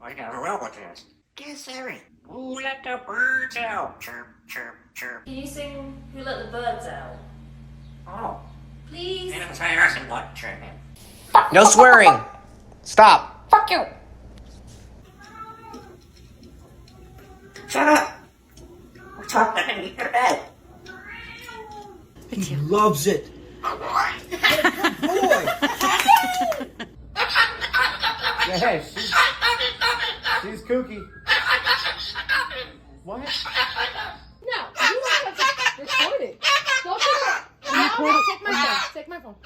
I got a robot test. Get Siri. Who let the birds out? Chirp, chirp, chirp. Can you sing Who Let the Birds Out? Oh. Please? I didn't say I said what, chirp. No swearing. Stop. Fuck you. Shut up. We're talking in your bed. He loves it. Oh boy. Boy! Yeah, she's kooky. What? No, you have to record it. Don't take it. No, take my phone. Take my phone.